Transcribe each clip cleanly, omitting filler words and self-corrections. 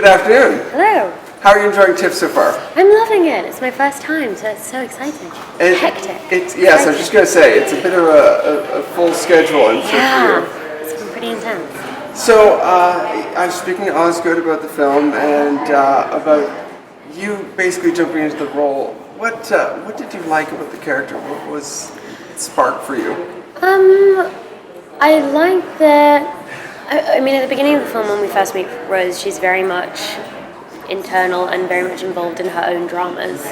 afternoon. Hello. How are you enjoying TIFF so far? I'm loving it. It's my first time, so it's so exciting. Hectic. Yes, I was just going to say, it's a bit of a full schedule, I'm sure, for you. It's been pretty intense. So, I was speaking to Osgood about the film and about you basically jumping into the role. What did you like about the character? What was spark for you? I like that. I mean, at the beginning of the film, when we first meet Rose, she's very much internal and very much involved in her own dramas.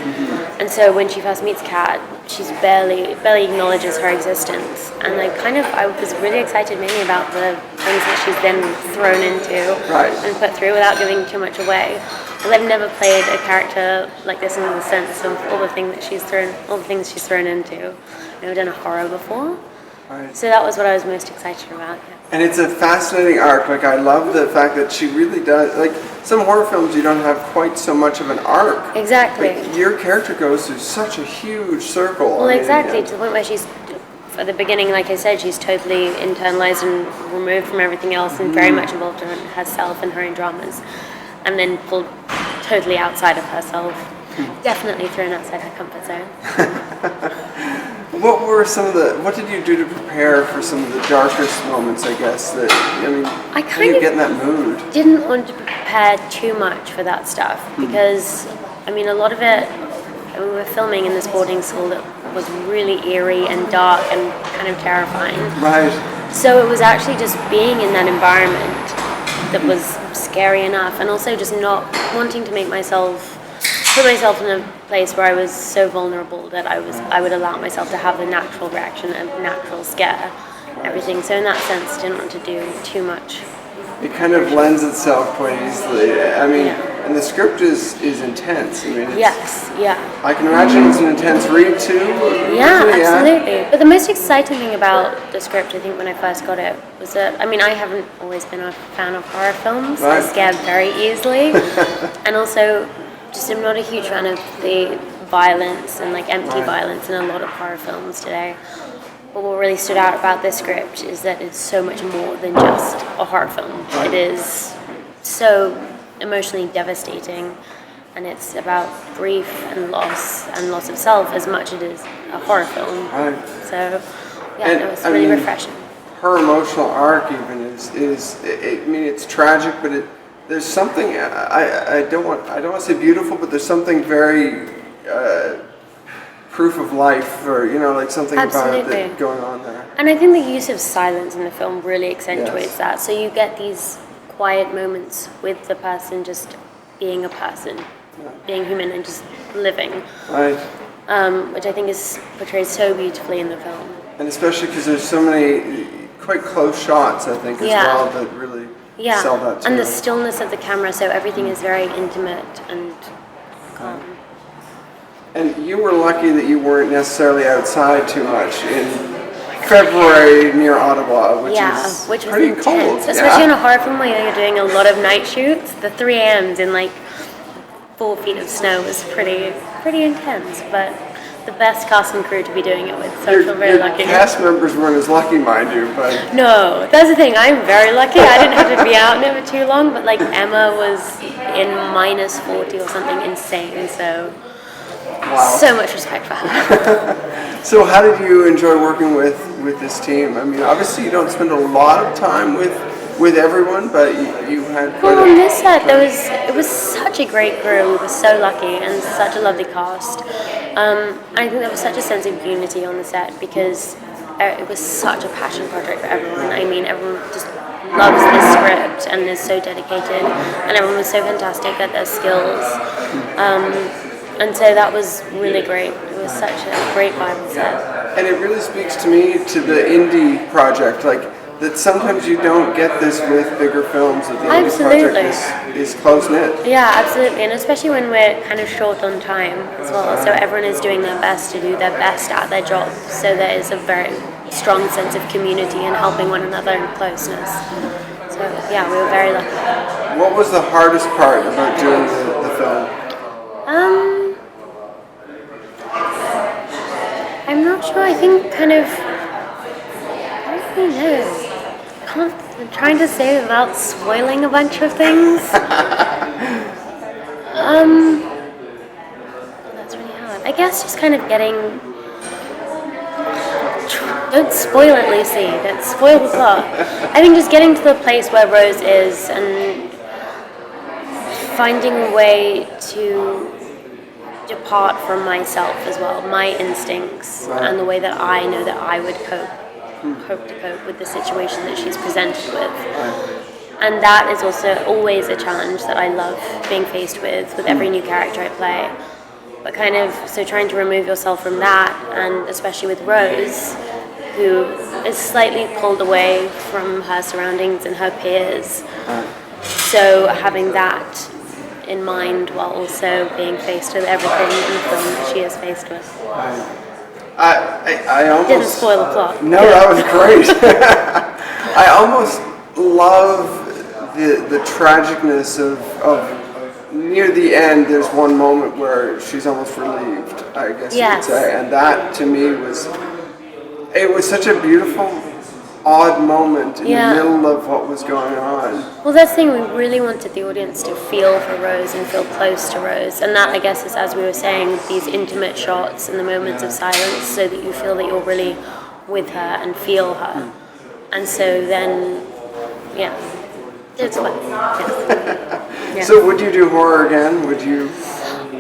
And so when she first meets Kat, she's barely acknowledges her existence. And I was really excited mainly about the things that she's then thrown into and put through without giving too much away. Because I've never played a character like this in the sense of all the things she's thrown into. I've never done a horror before. Right. So that was what I was most excited about. Yeah. And it's a fascinating arc. Like, I love the fact that she really does. Like, some horror films, you don't have quite so much of an arc. Exactly. But your character goes through such a huge circle. Well, exactly, to the point where she's, at the beginning, like I said, she's totally internalized and removed from everything else and very much involved in herself and her own dramas. And then pulled totally outside of herself. Definitely thrown outside her comfort zone. What did you do to prepare for some of the darkest moments, I guess, I how do you get in that mood? Didn't want to prepare too much for that stuff because, a lot of it, we were filming in this boarding school that was really eerie and dark and kind of terrifying. Right. So it was actually just being in that environment that was scary enough, and also just not wanting to put myself in a place where I was so vulnerable that I would allow myself to have the natural reaction and natural scare, everything. So in that sense, didn't want to do too much. It kind of lends itself quite easily. And the script is intense. Yes, yeah. I can imagine it's an intense read too. Yeah, absolutely. But the most exciting thing about the script, I think, when I first got it, was that, I haven't always been a fan of horror films. Right. I scared very easily. And also, I'm not a huge fan of the violence and empty violence in a lot of horror films today. But what really stood out about this script is that it's so much more than just a horror film. Right. It is so emotionally devastating, and it's about grief and loss of self as much as it is a horror film. Right. So it was really refreshing. Her emotional arc even is it's tragic, but there's something I don't want to say beautiful, but there's something very proof of life, or something Absolutely. about it going on there. And I think the use of silence in the film really accentuates that. So you get these quiet moments with the person just being a person, being human and just living. Right. Which I think is portrayed so beautifully in the film. And especially because there's so many quite close shots, I think, as well, that really sell that too. And the stillness of the camera, so everything is very intimate and calm. And you were lucky that you weren't necessarily outside too much in February near Ottawa, which was pretty intense, cold. especially in a horror film where you're doing a lot of night shoots. The 3 a.m.s in 4 feet of snow was pretty intense, but the best cast and crew to be doing it with, so I feel very lucky. Cast members weren't as lucky, mind you, but... No, that's the thing, I'm very lucky. I didn't have to be out in it for too long, but Emma was in minus 40 or something insane, so... Wow. So much respect for her. So how did you enjoy working with this team? Obviously you don't spend a lot of time with everyone, but you had quite on this set, it was such a great crew. We were so lucky and such a lovely cast. I think there was such a sense of unity on the set because it was such a passion project for everyone. Everyone just loves this script and is so dedicated, and everyone was so fantastic at their skills. And so that was really great. It was such a great vibe on set. And it really speaks to me to the indie project, that sometimes you don't get this with bigger films, that the indie project is close-knit. Yeah, absolutely, and especially when we're kind of short on time as well, so everyone is doing their best to do their best at their job, so there is a very strong sense of community and helping one another and closeness. So we were very lucky. What was the hardest part about doing the film? I'm not sure. I think I don't really know. I'm trying to say without spoiling a bunch of things. guess just kind of getting. Don't spoil it, Lucy. Don't spoil the plot. I think just getting to the place where Rose is and finding a way to depart from myself as well, my instincts, and the way that I know that I would cope with the situation that she's presented with. And that is also always a challenge that I love being faced with every new character I play. But kind of, so trying to remove yourself from that, and especially with Rose, who is slightly pulled away from her surroundings and her peers. So having that in mind while also being faced with everything in the film that she is faced with. I almost didn't spoil the plot. No, that was great. I almost love the tragicness of near the end. There's one moment where she's almost relieved, I guess you could say, and that to me was such a beautiful, odd moment in the middle of what was going on. Well, that's the thing, we really wanted the audience to feel for Rose and feel close to Rose, and that, I guess, is, as we were saying, these intimate shots and the moments of silence, so that you feel that you're really with her and feel her. And so then, it's fun. Yeah. So would you do horror again? Would you?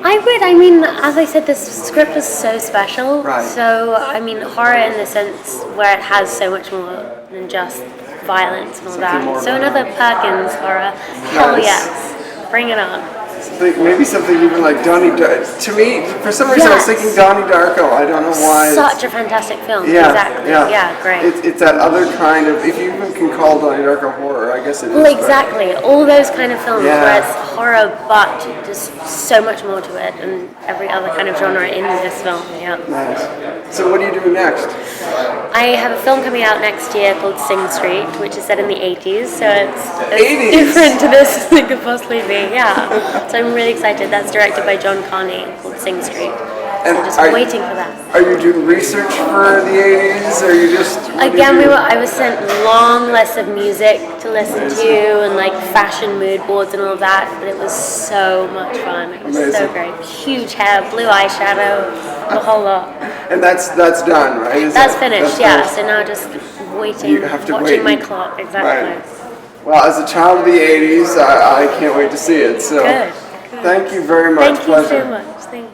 I would. I mean, as I said, this script was so special. Right. So, I mean, horror in the sense where it has so much more than just violence and all that. So another Perkins horror. Hell yes. Bring it on. Maybe something even like Donnie Darko. To me, for some reason, I was thinking Donnie Darko. I don't know why. Such a fantastic film. Yeah, Exactly. Yeah, great. It's that other kind of, if you even can call Donnie Darko horror, I guess it is. Well, exactly. All those kind of films where it's horror, but just so much more to it, and every other kind of genre in this film. Yeah. Nice. So what are you doing next? I have a film coming out next year called Sing Street, which is set in the 80s, so it's 80s? different to this as it could possibly be, yeah. So I'm really excited. That's directed by John Carney, called Sing Street. And I'm just waiting for that. Are you doing research for the 80s, or are you just... Again, I was sent long lists of music to listen to, and like fashion mood boards and all of that, but it was so much fun. It was so great. Huge hair, blue eyeshadow, the whole lot. And that's done, right? That's finished, yeah. So now just waiting, watching my clock, exactly. Right. Well, as a child of the 80s, I can't wait to see it. So Good. Thank you very much. Thank you so much. Thank you.